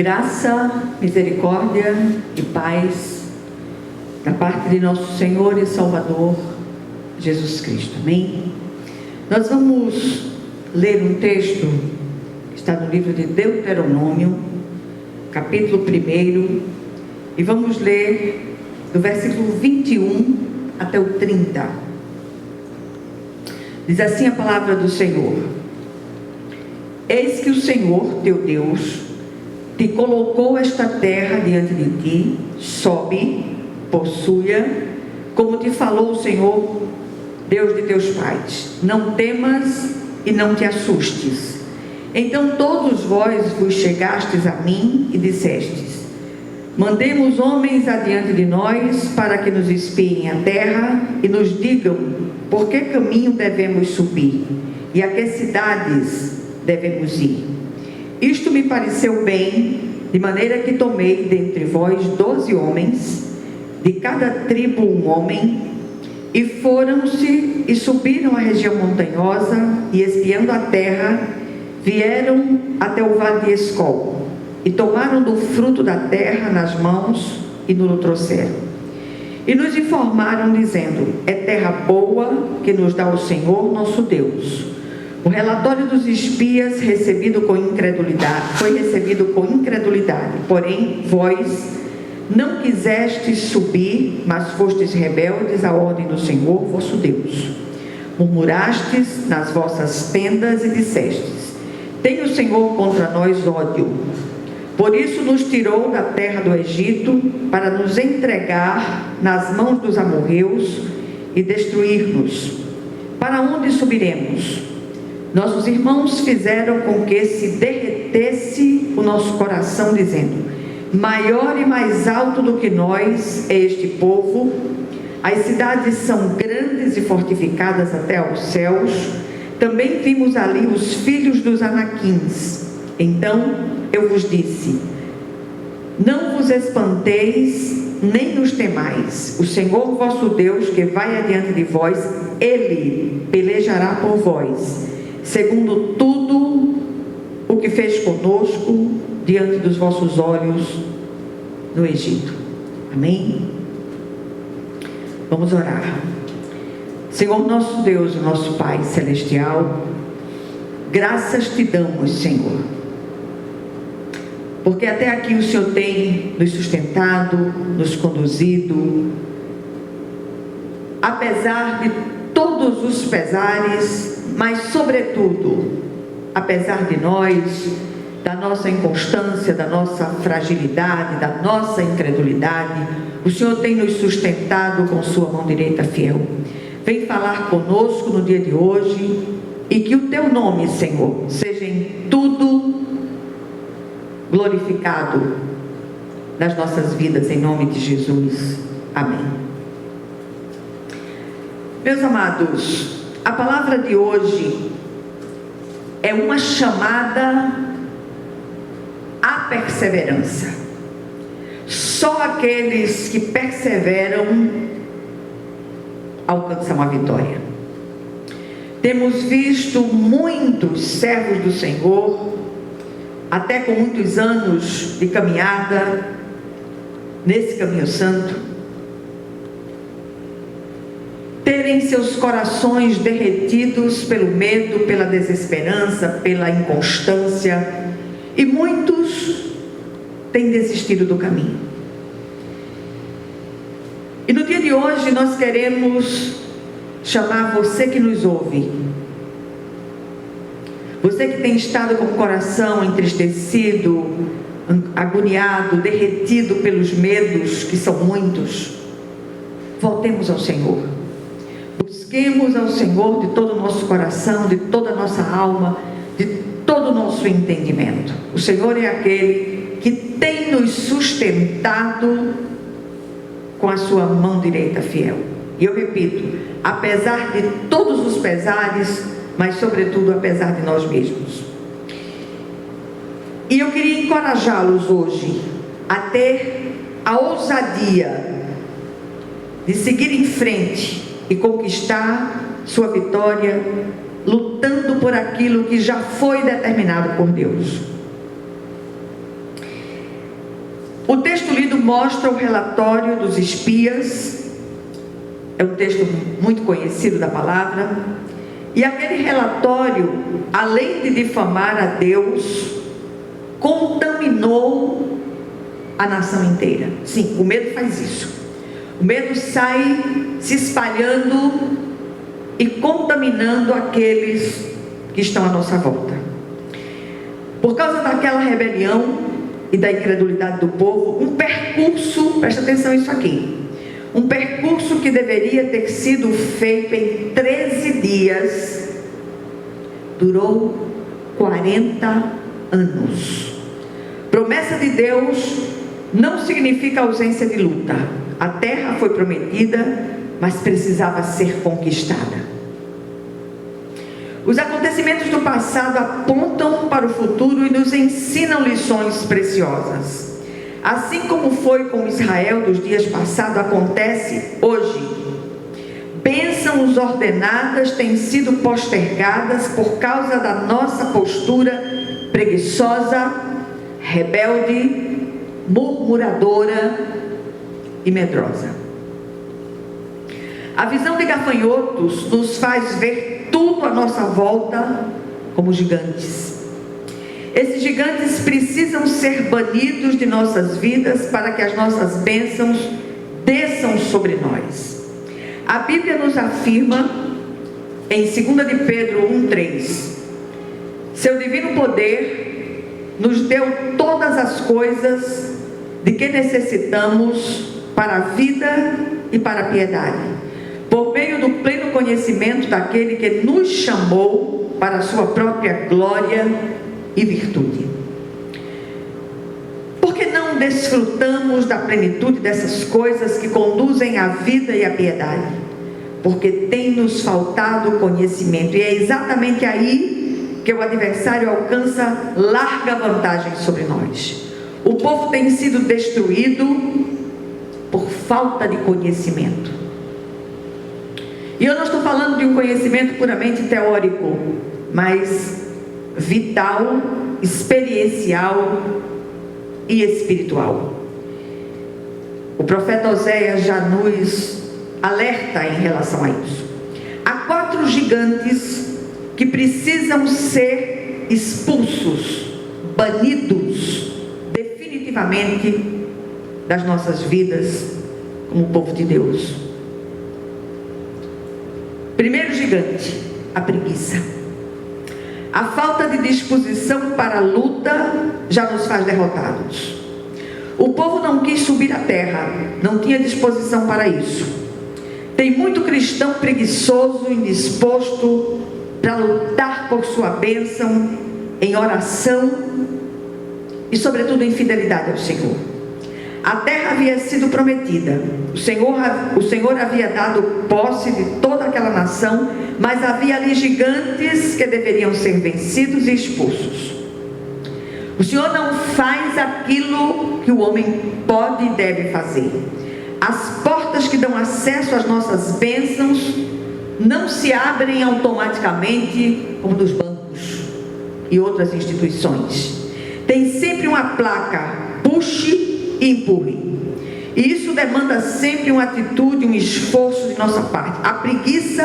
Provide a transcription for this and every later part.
Graça, misericórdia e paz da parte de nosso Senhor e Salvador Jesus Cristo. Amém? Nós vamos ler um texto que está no livro de Deuteronômio, capítulo 1, e vamos ler do versículo 21 até o 30. Diz assim a palavra do Senhor: Eis que o Senhor teu Deus te colocou esta terra diante de ti, sobe, possua, como te falou o Senhor, Deus de teus pais. Não temas e não te assustes. Então todos vós vos chegastes a mim e dissestes: mandemos homens adiante de nós, para que nos espiem a terra e nos digam por que caminho devemos subir e a que cidades devemos ir. Isto me pareceu bem, de maneira que tomei dentre vós 12 homens, de cada tribo um homem, e foram-se e subiram a região montanhosa, e espiando a terra, vieram até o vale de Escol, e tomaram do fruto da terra nas mãos, e nos trouxeram. E nos informaram, dizendo: é terra boa que nos dá o Senhor nosso Deus. O relatório dos espias foi recebido com incredulidade, porém vós não quisestes subir, mas fostes rebeldes à ordem do Senhor vosso Deus. Murmurastes nas vossas tendas e dissestes: tem o Senhor contra nós ódio. Por isso nos tirou da terra do Egito, para nos entregar nas mãos dos amorreus e destruir-nos. Para onde subiremos? Nossos irmãos fizeram com que se derretesse o nosso coração, dizendo: maior e mais alto do que nós é este povo. As cidades são grandes e fortificadas até aos céus. Também vimos ali os filhos dos Anaquins. Então eu vos disse: não vos espanteis, nem nos temais. O Senhor vosso Deus, que vai adiante de vós, Ele pelejará por vós, segundo tudo o que fez conosco diante dos vossos olhos no Egito. Amém? Vamos orar. Senhor nosso Deus, nosso Pai Celestial, graças te damos, Senhor, porque até aqui o Senhor tem nos sustentado, nos conduzido, apesar de todos os pesares, mas sobretudo, apesar de nós, da nossa inconstância, da nossa fragilidade, da nossa incredulidade, o Senhor tem nos sustentado com sua mão direita fiel. Vem falar conosco no dia de hoje, e que o teu nome, Senhor, seja em tudo glorificado nas nossas vidas, em nome de Jesus. Amém. Meus amados, a palavra de hoje é uma chamada à perseverança. Só aqueles que perseveram alcançam a vitória. Temos visto muitos servos do Senhor, até com muitos anos de caminhada nesse caminho santo, terem seus corações derretidos pelo medo, pela desesperança, pela inconstância, e muitos têm desistido do caminho. E no dia de hoje nós queremos chamar você que nos ouve, você que tem estado com o coração entristecido, agoniado, derretido pelos medos, que são muitos. Voltemos ao Senhor. Busquemos ao Senhor de todo o nosso coração, de toda a nossa alma, de todo o nosso entendimento. O Senhor é aquele que tem nos sustentado com a sua mão direita fiel. E eu repito, apesar de todos os pesares, mas sobretudo apesar de nós mesmos. E eu queria encorajá-los hoje a ter a ousadia de seguir em frente e conquistar sua vitória, lutando por aquilo que já foi determinado por Deus. O texto lido mostra o relatório dos espias. É um texto muito conhecido da palavra. E aquele relatório, além de difamar a Deus, contaminou a nação inteira. Sim, o medo faz isso. O medo sai se espalhando e contaminando aqueles que estão à nossa volta. Por causa daquela rebelião e da incredulidade do povo, um percurso, presta atenção nisso aqui, um percurso que deveria ter sido feito em 13 dias, durou 40 anos. Promessa de Deus não significa ausência de luta. A terra foi prometida, mas precisava ser conquistada. Os acontecimentos do passado apontam para o futuro e nos ensinam lições preciosas. Assim como foi com Israel dos dias passados, acontece hoje. Bênçãos ordenadas têm sido postergadas por causa da nossa postura preguiçosa, rebelde, murmuradora e medrosa. A visão de gafanhotos nos faz ver tudo à nossa volta como gigantes. Esses gigantes precisam ser banidos de nossas vidas para que as nossas bênçãos desçam sobre nós. A Bíblia nos afirma em 2 de Pedro 1,3: seu divino poder nos deu todas as coisas de que necessitamos para a vida e para a piedade, por meio do pleno conhecimento daquele que nos chamou para a sua própria glória e virtude. Por que não desfrutamos da plenitude dessas coisas que conduzem à vida e à piedade? Porque tem nos faltado conhecimento, e é exatamente aí que o adversário alcança larga vantagem sobre nós. O povo tem sido destruído por falta de conhecimento. E eu não estou falando de um conhecimento puramente teórico, mas vital, experiencial e espiritual. O profeta Oséias já nos alerta em relação a isso. Há 4 gigantes que precisam ser expulsos, banidos definitivamente das nossas vidas como povo de Deus. Primeiro gigante, a preguiça. A falta de disposição para a luta já nos faz derrotados. O povo não quis subir a terra, não tinha disposição para isso. Tem muito cristão preguiçoso, indisposto para lutar por sua bênção em oração e sobretudo em fidelidade ao Senhor. A terra havia sido prometida, o Senhor havia dado posse de toda aquela nação, mas havia ali gigantes que deveriam ser vencidos e expulsos. O Senhor não faz aquilo que o homem pode e deve fazer. As portas que dão acesso às nossas bênçãos não se abrem automaticamente como nos bancos e outras instituições. Tem sempre uma placa: puxe e empurre. E isso demanda sempre uma atitude, um esforço de nossa parte. A preguiça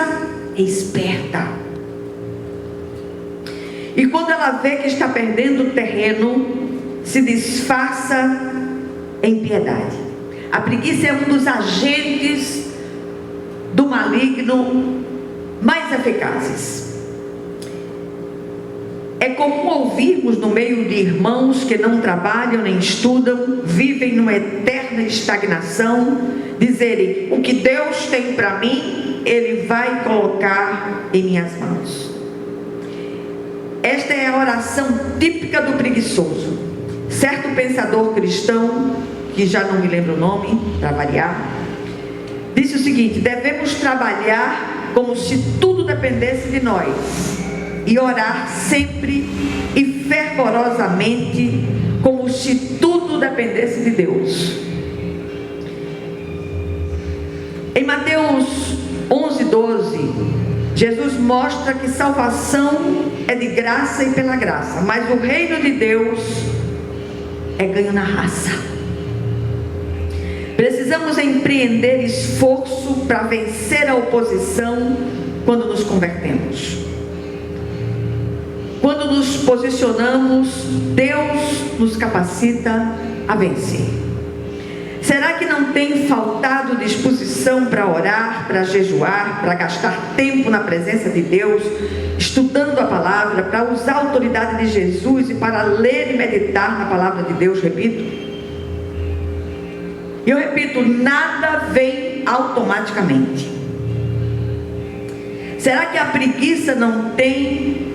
é esperta. E quando ela vê que está perdendo terreno, se disfarça em piedade. A preguiça é um dos agentes do maligno mais eficazes. É comum ouvirmos no meio de irmãos que não trabalham nem estudam, vivem numa eterna estagnação, dizerem: o que Deus tem para mim, Ele vai colocar em minhas mãos. Esta é a oração típica do preguiçoso. Certo pensador cristão, que já não me lembro o nome, para variar, disse o seguinte: devemos trabalhar como se tudo dependesse de nós, e orar sempre e fervorosamente como se tudo dependesse de Deus. Em Mateus 11:12, Jesus mostra que salvação é de graça e pela graça, mas o reino de Deus é ganho na raça. Precisamos empreender esforço para vencer a oposição quando nos convertemos. Quando nos posicionamos, Deus nos capacita a vencer. Será que não tem faltado disposição para orar, para jejuar, para gastar tempo na presença de Deus, estudando a palavra, para usar a autoridade de Jesus e para ler e meditar na palavra de Deus? Repito. E eu repito, nada vem automaticamente. Será que a preguiça não tem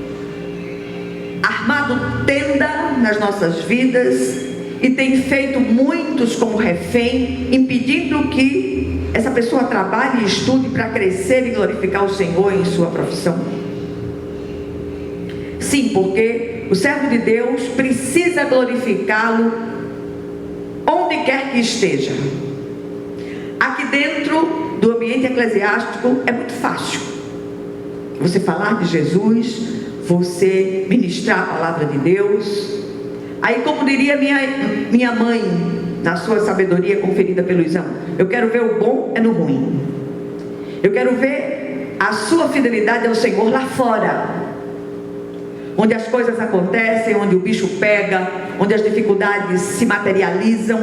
armado tenda nas nossas vidas e tem feito muitos como refém, impedindo que essa pessoa trabalhe e estude para crescer e glorificar o Senhor em sua profissão? Sim, porque o servo de Deus precisa glorificá-lo onde quer que esteja. Aqui dentro do ambiente eclesiástico é muito fácil você falar de Jesus, você ministrar a palavra de Deus. Aí, como diria minha mãe, na sua sabedoria conferida pelo exame, eu quero ver o bom é no ruim. Eu quero ver a sua fidelidade ao Senhor lá fora, onde as coisas acontecem, onde o bicho pega, onde as dificuldades se materializam,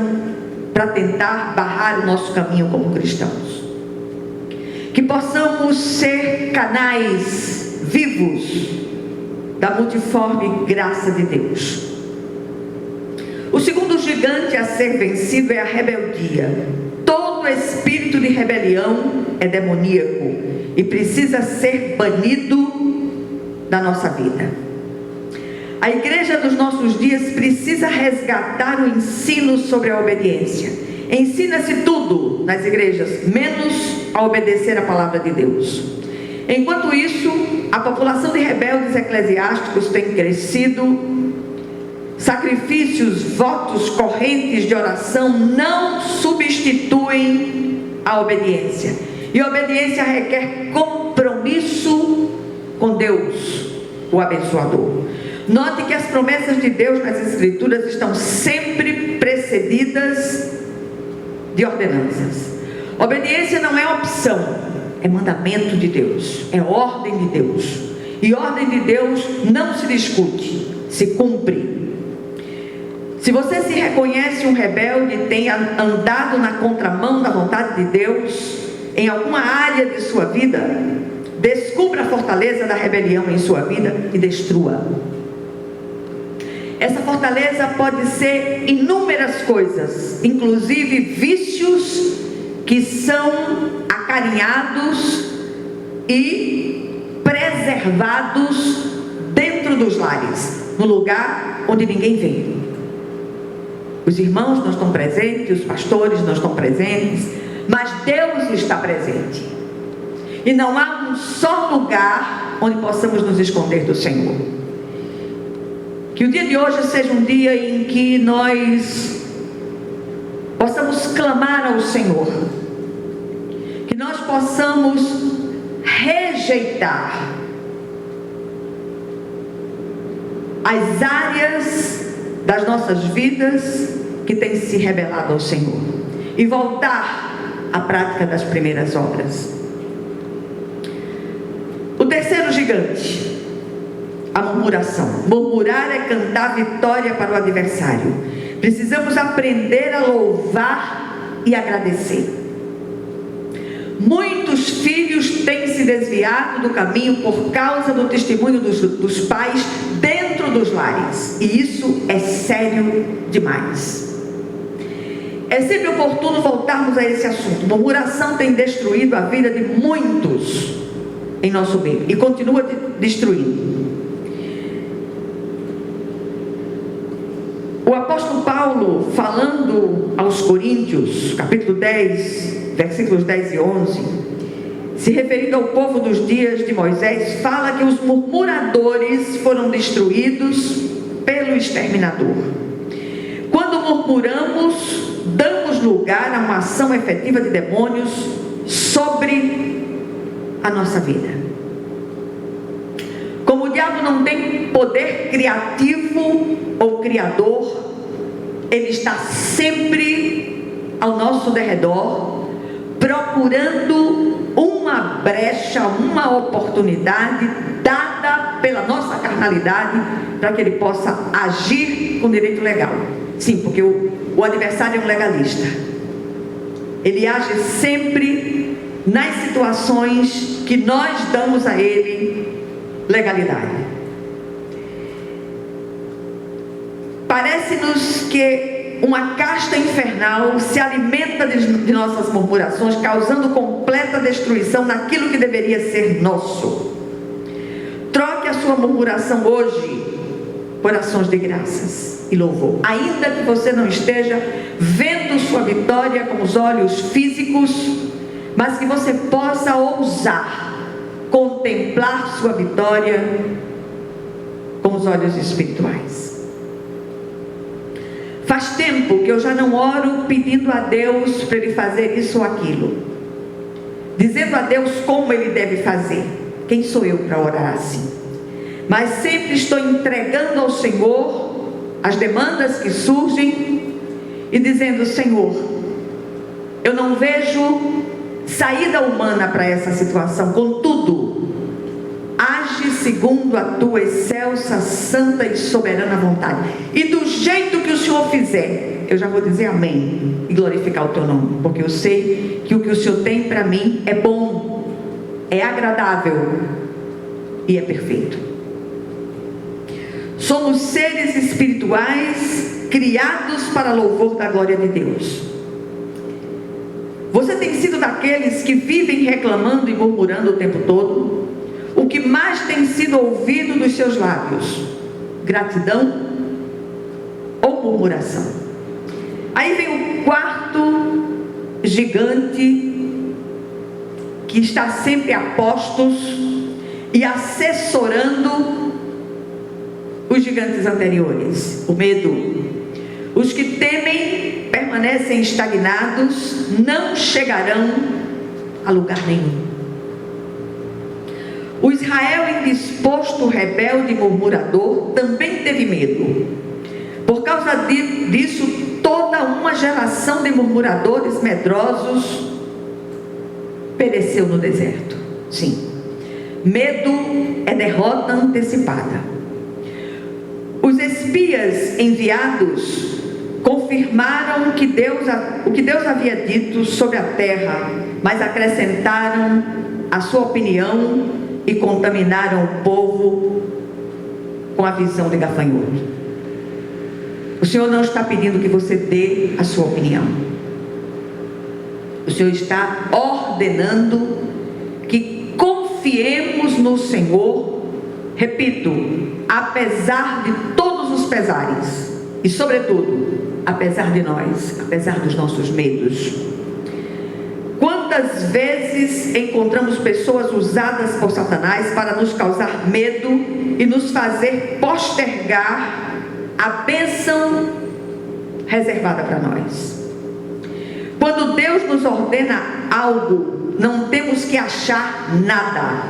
para tentar barrar o nosso caminho como cristãos. Que possamos ser canais vivos da multiforme graça de Deus. O segundo gigante a ser vencido é a rebeldia. Todo espírito de rebelião é demoníaco e precisa ser banido da nossa vida. A igreja dos nossos dias precisa resgatar o ensino sobre a obediência. Ensina-se tudo nas igrejas, menos a obedecer a palavra de Deus. Enquanto isso, a população de rebeldes eclesiásticos tem crescido. Sacrifícios, votos, correntes de oração não substituem a obediência. E a obediência requer compromisso com Deus, o abençoador. Note que as promessas de Deus nas Escrituras estão sempre precedidas de ordenanças. Obediência não é opção, é mandamento de Deus, é ordem de Deus. E ordem de Deus não se discute, se cumpre. Se você se reconhece um rebelde e tem andado na contramão da vontade de Deus em alguma área de sua vida, descubra a fortaleza da rebelião em sua vida e destrua. Essa fortaleza pode ser inúmeras coisas, inclusive vícios que são acarinhados e preservados dentro dos lares, no lugar onde ninguém vê. Os irmãos não estão presentes, os pastores não estão presentes, mas Deus está presente. E não há um só lugar onde possamos nos esconder do Senhor. Que o dia de hoje seja um dia em que nós possamos clamar ao Senhor. Que nós possamos rejeitar as áreas das nossas vidas que têm se rebelado ao Senhor e voltar à prática das primeiras obras. O terceiro gigante, a murmuração. Murmurar é cantar vitória para o adversário. Precisamos aprender a louvar e agradecer. Muitos filhos têm se desviado do caminho por causa do testemunho dos pais dentro dos lares, e isso é sério demais. É sempre oportuno voltarmos a esse assunto. Murmuração tem destruído a vida de muitos em nosso meio e continua destruindo. O apóstolo Paulo, falando aos Coríntios, capítulo 10, versículos 10 e 11, se referindo ao povo dos dias de Moisés, fala que os murmuradores foram destruídos pelo exterminador. Quando murmuramos, damos lugar a uma ação efetiva de demônios sobre a nossa vida. Como o diabo não tem poder criativo ou criador, ele está sempre ao nosso derredor, procurando uma brecha, uma oportunidade dada pela nossa carnalidade, para que ele possa agir com direito legal. Sim, porque o adversário é um legalista. Ele age sempre nas situações que nós damos a ele legalidade. Parece-nos que uma casta infernal se alimenta de nossas murmurações, causando completa destruição naquilo que deveria ser nosso. Troque a sua murmuração hoje por ações de graças e louvor. Ainda que você não esteja vendo sua vitória com os olhos físicos, mas que você possa ousar contemplar sua vitória com os olhos espirituais. Faz tempo que eu já não oro pedindo a Deus para Ele fazer isso ou aquilo, dizendo a Deus como Ele deve fazer. Quem sou eu para orar assim? Mas sempre estou entregando ao Senhor as demandas que surgem e dizendo: Senhor, eu não vejo saída humana para essa situação, contudo, age segundo a tua excelsa, santa e soberana vontade, e do jeito que o Senhor fizer, eu já vou dizer amém e glorificar o teu nome, porque eu sei que o que o Senhor tem para mim é bom, é agradável e é perfeito. Somos seres espirituais criados para louvor da glória de Deus. Você tem sido daqueles que vivem reclamando e murmurando o tempo todo? O que mais tem sido ouvido dos seus lábios? Gratidão ou murmuração? Aí vem o quarto gigante, que está sempre a postos e assessorando os gigantes anteriores: o medo. Os que temem permanecem estagnados, não chegarão a lugar nenhum. O Israel indisposto, rebelde e murmurador também teve medo. Por causa disso, toda uma geração de murmuradores medrosos pereceu no deserto. Sim, medo é derrota antecipada. Os espias enviados confirmaram o que Deus havia dito sobre a terra, mas acrescentaram a sua opinião e contaminaram o povo com a visão de gafanhoto. O Senhor não está pedindo que você dê a sua opinião. O Senhor está ordenando que confiemos no Senhor, repito, apesar de todos os pesares e, sobretudo, apesar de nós, apesar dos nossos medos. Quantas vezes encontramos pessoas usadas por Satanás para nos causar medo e nos fazer postergar a bênção reservada para nós? Quando Deus nos ordena algo, não temos que achar nada,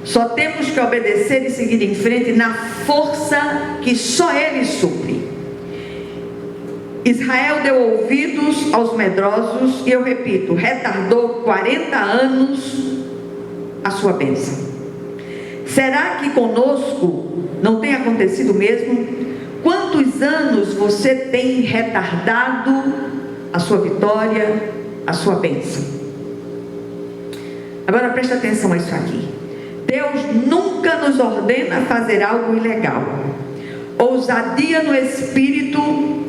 só temos que obedecer e seguir em frente na força que só Ele supre. Israel deu ouvidos aos medrosos e, eu repito, retardou 40 anos a sua bênção. Será que conosco não tem acontecido o mesmo? Quantos anos você tem retardado a sua vitória, a sua bênção? Agora presta atenção a isso aqui. Deus nunca nos ordena fazer algo ilegal. Ousadia no espírito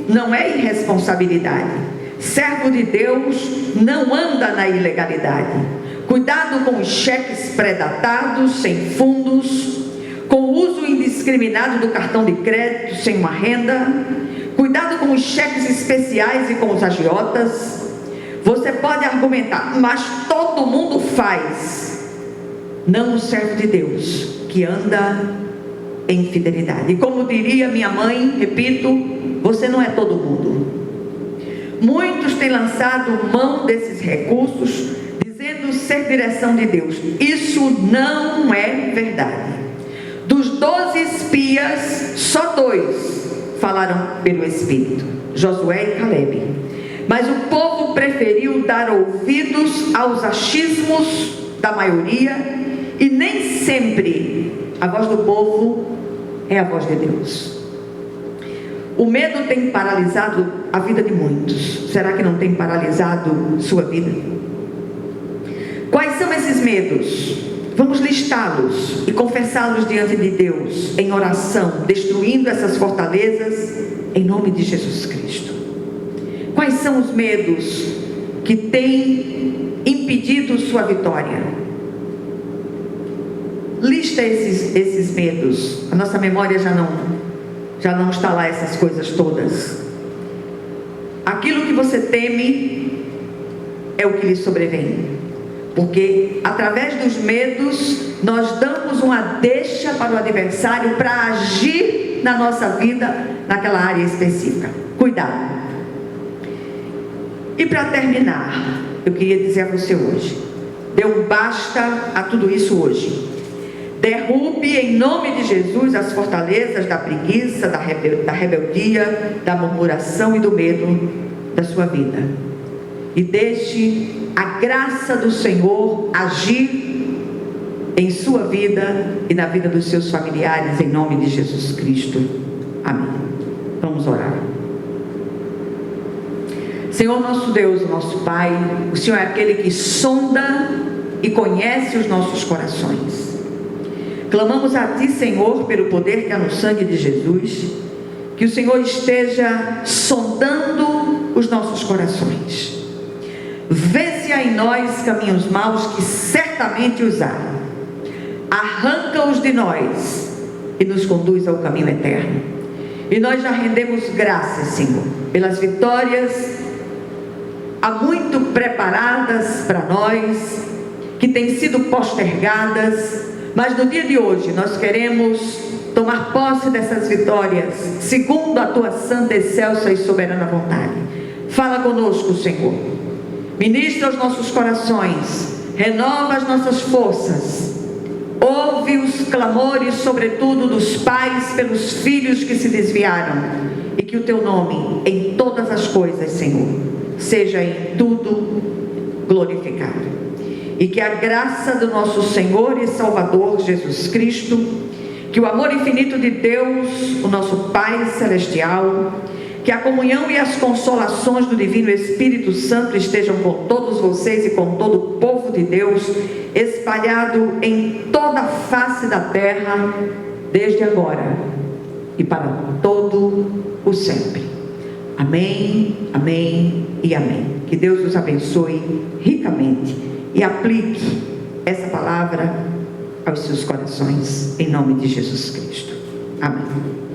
não é irresponsabilidade. Servo de Deus não anda na ilegalidade. Cuidado com os cheques pré-datados, sem fundos, com o uso indiscriminado do cartão de crédito sem uma renda. Cuidado com os cheques especiais e com os agiotas. Você pode argumentar, mas todo mundo faz. Não o servo de Deus, que anda em fidelidade. E como diria minha mãe, repito, você não é todo mundo. Muitos têm lançado mão desses recursos, dizendo ser direção de Deus. Isso não é verdade. Dos 12 espias, só 2 falaram pelo Espírito: Josué e Caleb. Mas o povo preferiu dar ouvidos aos achismos da maioria, e nem sempre a voz do povo é a voz de Deus. O medo tem paralisado a vida de muitos. Será que não tem paralisado sua vida? Quais são esses medos? Vamos listá-los e confessá-los diante de Deus em oração, destruindo essas fortalezas em nome de Jesus Cristo. Quais são os medos que têm impedido sua vitória? Lista esses medos. A nossa memória já não está lá, essas coisas todas. Aquilo que você teme é o que lhe sobrevém. Porque através dos medos nós damos uma deixa para o adversário para agir na nossa vida naquela área específica. Cuidado. E para terminar, eu queria dizer a você hoje: dê um basta a tudo isso hoje. Derrube em nome de Jesus as fortalezas da preguiça, da rebeldia, da murmuração e do medo da sua vida. E deixe a graça do Senhor agir em sua vida e na vida dos seus familiares, em nome de Jesus Cristo. Amém. Vamos orar. Senhor nosso Deus, nosso Pai, o Senhor é aquele que sonda e conhece os nossos corações. Clamamos a Ti, Senhor, pelo poder que há no sangue de Jesus, que o Senhor esteja sondando os nossos corações. Vê se há em nós caminhos maus, que certamente os há. Arranca-os de nós e nos conduz ao caminho eterno. E nós já rendemos graças, Senhor, pelas vitórias há muito preparadas para nós, que têm sido postergadas, mas no dia de hoje nós queremos tomar posse dessas vitórias, segundo a Tua santa, excelsa e soberana vontade. Fala conosco, Senhor. Ministra os nossos corações, renova as nossas forças, ouve os clamores, sobretudo dos pais pelos filhos que se desviaram, e que o Teu nome em todas as coisas, Senhor, seja em tudo glorificado, e que a graça do nosso Senhor e Salvador Jesus Cristo, que o amor infinito de Deus, o nosso Pai Celestial, que a comunhão e as consolações do Divino Espírito Santo estejam com todos vocês e com todo o povo de Deus, espalhado em toda a face da terra, desde agora e para todo o sempre. Amém, amém e amém. Que Deus os abençoe ricamente e aplique essa palavra aos seus corações, em nome de Jesus Cristo. Amém.